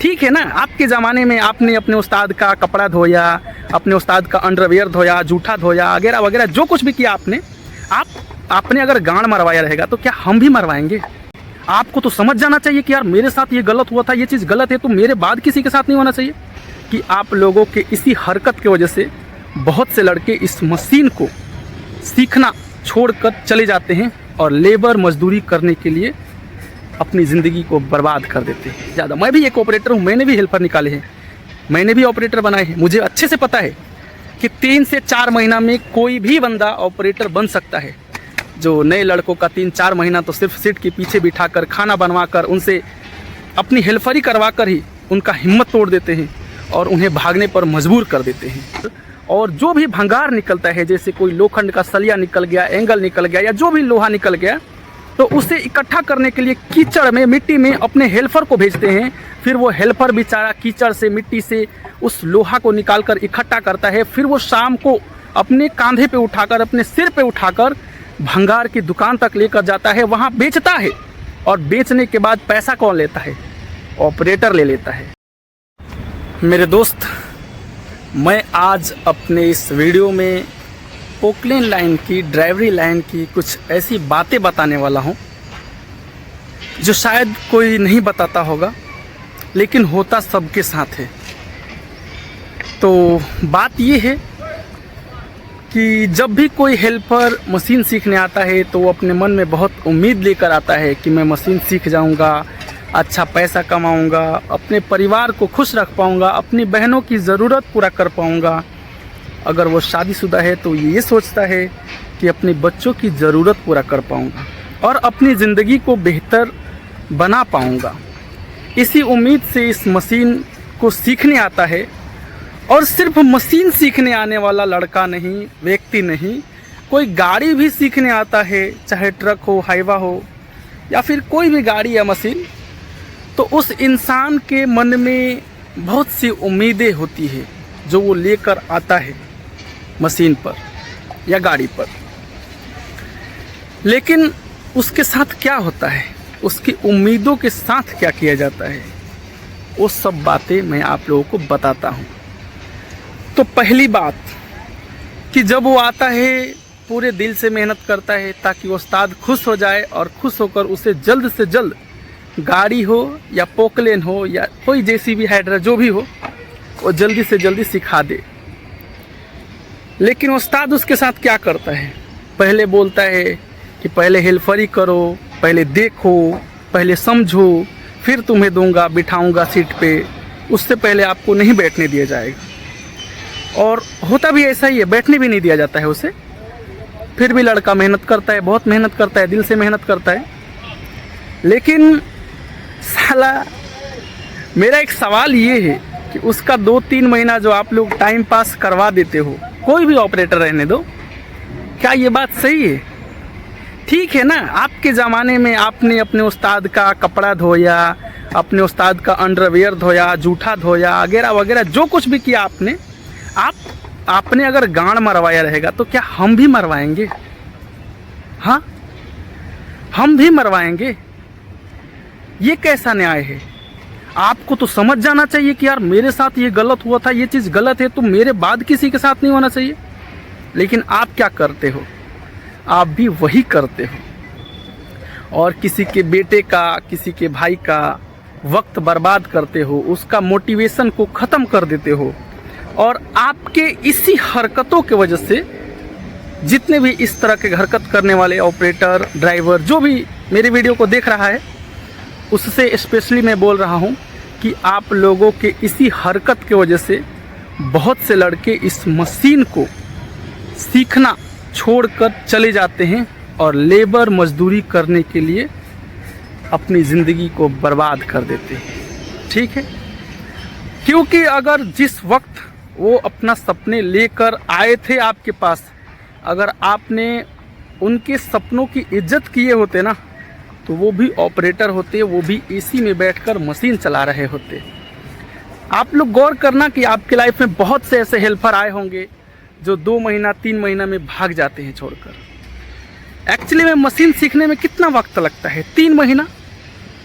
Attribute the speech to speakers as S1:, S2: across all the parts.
S1: ठीक है ना, आपके ज़माने में आपने अपने उस्ताद का कपड़ा धोया, अपने उस्ताद का अंडरवियर धोया, जूठा धोया, वगैरह वगैरह जो कुछ भी किया आपने अगर गांड मरवाया रहेगा तो क्या हम भी मरवाएंगे? आपको तो समझ जाना चाहिए कि यार मेरे साथ ये गलत हुआ था, ये चीज़ गलत है, तो मेरे बाद किसी के साथ नहीं होना चाहिए। कि आप लोगों के इसी हरकत की वजह से बहुत से लड़के इस मशीन को सीखना छोड़कर चले जाते हैं और लेबर मजदूरी करने के लिए अपनी ज़िंदगी को बर्बाद कर देते हैं। ज़्यादा मैं भी एक ऑपरेटर हूँ, मैंने भी हेल्पर निकाले हैं, मैंने भी ऑपरेटर बनाए हैं। मुझे अच्छे से पता है कि 3 से 4 महीना में कोई भी बंदा ऑपरेटर बन सकता है। जो नए लड़कों का 3-4 महीना तो सिर्फ सीट के पीछे बिठाकर खाना बनवाकर उनसे अपनी हेल्परी करवा कर ही उनका हिम्मत तोड़ देते हैं और उन्हें भागने पर मजबूर कर देते हैं। और जो भी भंगार निकलता है, जैसे कोई लोखंड का सलिया निकल गया, एंगल निकल गया या जो भी लोहा निकल गया, तो उसे इकट्ठा करने के लिए कीचड़ में, मिट्टी में अपने हेल्पर को भेजते हैं। फिर वो हेल्पर बेचारा कीचड़ से, मिट्टी से उस लोहा को निकालकर इकट्ठा करता है। फिर वो शाम को अपने कांधे पे उठाकर, अपने सिर पे उठाकर भंगार की दुकान तक लेकर जाता है, वहाँ बेचता है। और बेचने के बाद पैसा कौन लेता है? ऑपरेटर ले लेता है। मेरे दोस्त, मैं आज अपने इस वीडियो में पोकलेन लाइन की, ड्राइवरी लाइन की कुछ ऐसी बातें बताने वाला हूँ जो शायद कोई नहीं बताता होगा, लेकिन होता सबके साथ है। तो बात ये है कि जब भी कोई हेल्पर मशीन सीखने आता है तो वो अपने मन में बहुत उम्मीद लेकर आता है कि मैं मशीन सीख जाऊंगा, अच्छा पैसा कमाऊंगा, अपने परिवार को खुश रख पाऊंगा, अपनी बहनों की ज़रूरत पूरा कर पाऊंगा। अगर वो शादीशुदा है तो ये सोचता है कि अपने बच्चों की ज़रूरत पूरा कर पाऊंगा और अपनी ज़िंदगी को बेहतर बना पाऊंगा। इसी उम्मीद से इस मशीन को सीखने आता है। और सिर्फ मशीन सीखने आने वाला लड़का नहीं, व्यक्ति नहीं, कोई गाड़ी भी सीखने आता है, चाहे ट्रक हो, हाईवा हो या फिर कोई भी गाड़ी या मशीन, तो उस इंसान के मन में बहुत सी उम्मीदें होती है जो वो लेकर आता है मशीन पर या गाड़ी पर। लेकिन उसके साथ क्या होता है, उसकी उम्मीदों के साथ क्या किया जाता है, वो सब बातें मैं आप लोगों को बताता हूँ। तो पहली बात कि जब वो आता है पूरे दिल से मेहनत करता है ताकि उस्ताद खुश हो जाए और खुश होकर उसे जल्द से जल्द गाड़ी हो या पोकलेन हो या कोई जेसीबी हाइड्रा जो भी हो, वो जल्दी से जल्दी सिखा दे। लेकिन उस्ताद उसके साथ क्या करता है? पहले बोलता है कि पहले हेल्परी करो, पहले देखो, पहले समझो, फिर तुम्हें दूंगा, बिठाऊंगा सीट पे, उससे पहले आपको नहीं बैठने दिया जाएगा। और होता भी ऐसा ही है, बैठने भी नहीं दिया जाता है उसे। फिर भी लड़का मेहनत करता है, बहुत मेहनत करता है, दिल से मेहनत करता है। लेकिन साला, मेरा एक सवाल ये है कि उसका 2-3 महीना जो आप लोग टाइम पास करवा देते हो, कोई भी ऑपरेटर रहने दो, क्या ये बात सही है? ठीक है ना, आपके ज़माने में आपने अपने उस्ताद का कपड़ा धोया, अपने उस्ताद का अंडरवियर धोया, जूठा धोया, वगैरह वगैरह जो कुछ भी किया आपने अगर गांड मरवाया रहेगा तो क्या हम भी मरवाएंगे? हाँ, हम भी मरवाएंगे। ये कैसा न्याय है? आपको तो समझ जाना चाहिए कि यार मेरे साथ ये गलत हुआ था, ये चीज़ गलत है, तो मेरे बाद किसी के साथ नहीं होना चाहिए। लेकिन आप क्या करते हो? आप भी वही करते हो और किसी के बेटे का, किसी के भाई का वक्त बर्बाद करते हो, उसका मोटिवेशन को ख़त्म कर देते हो। और आपके इसी हरकतों के वजह से जितने भी इस तरह के हरकत करने वाले ऑपरेटर, ड्राइवर, जो भी मेरी वीडियो को देख रहा है, उससे स्पेशली मैं बोल रहा हूँ कि आप लोगों के इसी हरकत की वजह से बहुत से लड़के इस मशीन को सीखना छोड़कर चले जाते हैं और लेबर मजदूरी करने के लिए अपनी ज़िंदगी को बर्बाद कर देते हैं। ठीक है, क्योंकि अगर जिस वक्त वो अपना सपने लेकर आए थे आपके पास, अगर आपने उनके सपनों की इज्जत किए होते ना, तो वो भी ऑपरेटर होते, वो भी एसी में बैठकर मशीन चला रहे होते। आप लोग गौर करना कि आपके लाइफ में बहुत से ऐसे हेल्पर आए होंगे जो 2 महीना 3 महीना में भाग जाते हैं छोड़कर। एक्चुअली में मशीन सीखने में कितना वक्त लगता है? 3 महीना,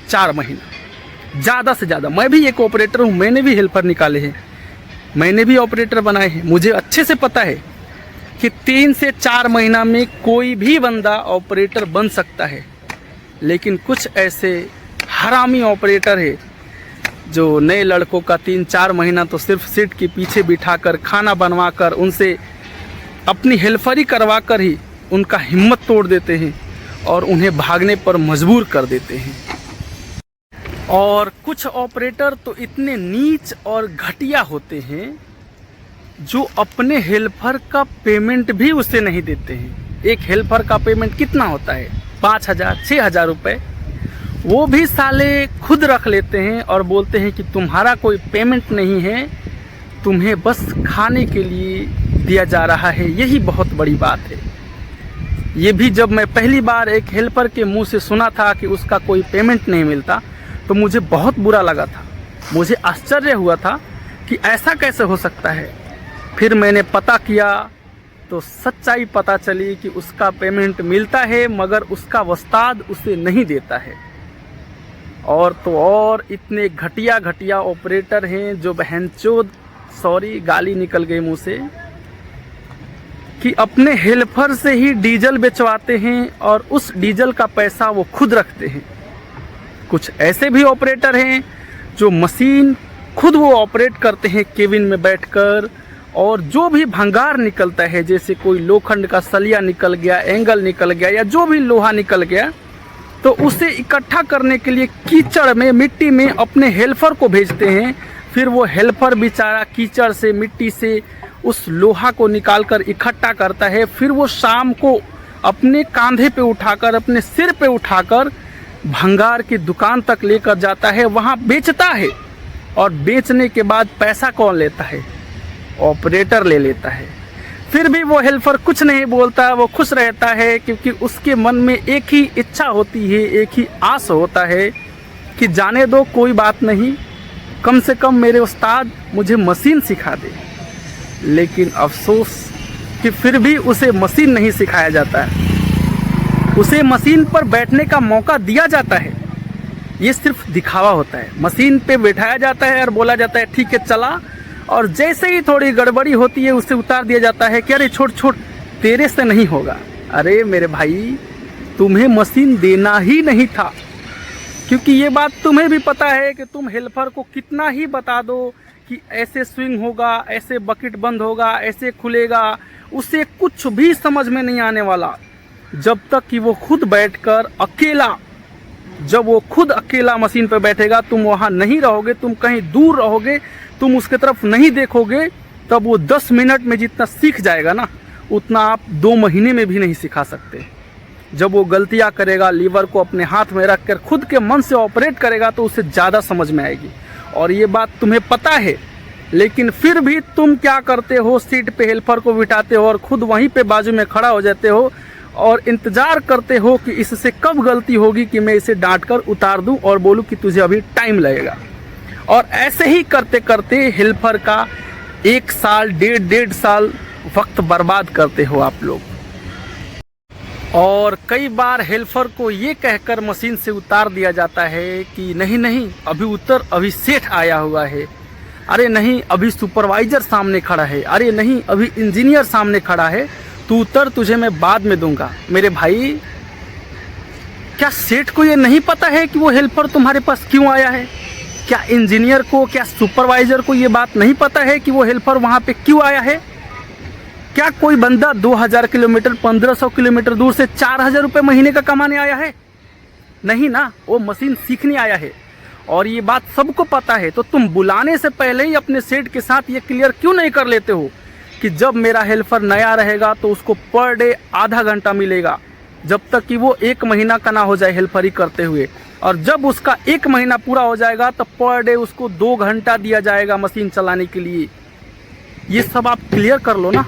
S1: 4 महीना। ज़्यादा से ज़्यादा। मैं भी एक ऑपरेटर हूँ, मैंने भी हेल्पर निकाले हैं, मैंने भी ऑपरेटर बनाए हैं। मुझे अच्छे से पता है कि 3 से 4 महीना में कोई भी बंदा ऑपरेटर बन सकता है, लेकिन कुछ ऐसे हरामी ऑपरेटर है जो नए लड़कों का 3-4 महीना तो सिर्फ सीट के पीछे बिठाकर खाना बनवाकर उनसे अपनी हेल्परी करवा कर ही उनका हिम्मत तोड़ देते हैं और उन्हें भागने पर मजबूर कर देते हैं। और कुछ ऑपरेटर तो इतने नीच और घटिया होते हैं जो अपने हेल्पर का पेमेंट भी उसे नहीं देते हैं। एक हेल्पर का पेमेंट कितना होता है? 5,000-6,000 रुपये। वो भी साले खुद रख लेते हैं और बोलते हैं कि तुम्हारा कोई पेमेंट नहीं है, तुम्हें बस खाने के लिए दिया जा रहा है। यही बहुत बड़ी बात है। ये भी जब मैं पहली बार एक हेल्पर के मुंह से सुना था कि उसका कोई पेमेंट नहीं मिलता तो मुझे बहुत बुरा लगा था। मुझे आश्चर्य हुआ था कि ऐसा कैसे हो सकता है। फिर मैंने पता किया तो सच्चाई पता चली कि उसका पेमेंट मिलता है मगर उसका वस्ताद उसे नहीं देता है। और तो और इतने घटिया घटिया ऑपरेटर हैं जो बहनचोद, सॉरी गाली निकल गई मुंह से, कि अपने हेल्पर से ही डीजल बेचवाते हैं और उस डीजल का पैसा वो खुद रखते हैं। कुछ ऐसे भी ऑपरेटर हैं जो मशीन खुद वो ऑपरेट करते हैं केबिन में बैठकर, और जो भी भंगार निकलता है, जैसे कोई लोखंड का सलिया निकल गया, एंगल निकल गया या जो भी लोहा निकल गया, तो उसे इकट्ठा करने के लिए कीचड़ में, मिट्टी में अपने हेल्पर को भेजते हैं। फिर वो हेल्पर बेचारा कीचड़ से, मिट्टी से उस लोहा को निकालकर इकट्ठा करता है। फिर वो शाम को अपने कांधे पे उठाकर, अपने सिर पे उठाकर भंगार की दुकान तक लेकर जाता है, वहाँ बेचता है। और बेचने के बाद पैसा कौन लेता है? ऑपरेटर ले लेता है। फिर भी वो हेल्पर कुछ नहीं बोलता, वो खुश रहता है, क्योंकि उसके मन में एक ही इच्छा होती है, एक ही आस होता है कि जाने दो, कोई बात नहीं, कम से कम मेरे उस्ताद मुझे मशीन सिखा दे। लेकिन अफसोस कि फिर भी उसे मशीन नहीं सिखाया जाता है, उसे मशीन पर बैठने का मौका दिया जाता है। ये सिर्फ दिखावा होता है। मशीन पे बैठाया जाता है और बोला जाता है ठीक है चला, और जैसे ही थोड़ी गड़बड़ी होती है उसे उतार दिया जाता है कि अरे छोड़ छोड़, तेरे से नहीं होगा। अरे मेरे भाई, तुम्हें मशीन देना ही नहीं था, क्योंकि ये बात तुम्हें भी पता है कि तुम हेल्पर को कितना ही बता दो कि ऐसे स्विंग होगा, ऐसे बकेट बंद होगा, ऐसे खुलेगा, उसे कुछ भी समझ में नहीं आने वाला जब तक कि वो खुद बैठकर अकेला, जब वो खुद अकेला मशीन पर बैठेगा, तुम वहाँ नहीं रहोगे, तुम कहीं दूर रहोगे, तुम उसके तरफ नहीं देखोगे, तब वो 10 मिनट में जितना सीख जाएगा ना, उतना आप 2 महीने में भी नहीं सिखा सकते। जब वो गलतियाँ करेगा, लीवर को अपने हाथ में रख कर खुद के मन से ऑपरेट करेगा, तो उसे ज़्यादा समझ में आएगी। और ये बात तुम्हें पता है, लेकिन फिर भी तुम क्या करते हो, सीट पे हेल्पर को बिठाते हो और खुद वहीं पे बाजू में खड़ा हो जाते हो और इंतज़ार करते हो कि इससे कब गलती होगी कि मैं इसे डांट कर उतार दूं और बोलूं कि तुझे अभी टाइम लगेगा। और ऐसे ही करते करते हेल्पर का 1 साल, 1.5 साल वक्त बर्बाद करते हो आप लोग। और कई बार हेल्पर को ये कहकर मशीन से उतार दिया जाता है कि नहीं नहीं अभी उतर, अभी सेठ आया हुआ है, अरे नहीं अभी सुपरवाइजर सामने खड़ा है, अरे नहीं अभी इंजीनियर सामने खड़ा है, तू उतर, तुझे मैं बाद में दूंगा। मेरे भाई, क्या सेठ को ये नहीं पता है कि वो हेल्पर तुम्हारे पास क्यों आया है? क्या इंजीनियर को, क्या सुपरवाइजर को ये बात नहीं पता है कि वो हेल्पर वहाँ पे क्यों आया है? क्या कोई बंदा 2000 किलोमीटर, 1500 किलोमीटर दूर से 4000 रुपये महीने का कमाने आया है? नहीं ना, वो मशीन सीखने आया है। और ये बात सबको पता है, तो तुम बुलाने से पहले ही अपने सेठ के साथ ये क्लियर क्यों नहीं कर लेते हो कि जब मेरा हेल्पर नया रहेगा तो उसको पर डे आधा घंटा मिलेगा, जब तक कि वो 1 महीना का ना हो जाए हेल्परी करते हुए, और जब उसका 1 महीना पूरा हो जाएगा तो पर डे उसको 2 घंटा दिया जाएगा मशीन चलाने के लिए। ये सब आप क्लियर कर लो ना।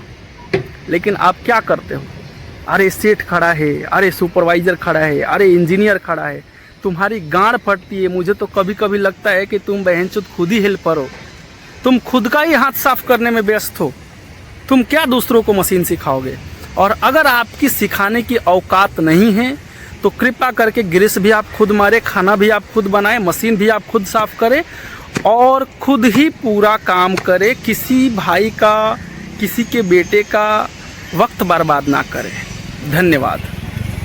S1: लेकिन आप क्या करते हो? अरे सेठ खड़ा है, अरे सुपरवाइजर खड़ा है, अरे इंजीनियर खड़ा है, तुम्हारी गांड फटती है। मुझे तो कभी कभी लगता है कि तुम बहनचोद खुद ही हेल्पर हो, तुम खुद का ही हाथ साफ करने में व्यस्त हो, तुम क्या दूसरों को मशीन सिखाओगे? और अगर आपकी सिखाने की औकात नहीं है तो कृपया करके ग्रीस भी आप खुद मारें, खाना भी आप खुद बनाएं, मशीन भी आप खुद साफ़ करें और खुद ही पूरा काम करें। किसी भाई का, किसी के बेटे का वक्त बर्बाद ना करें। धन्यवाद।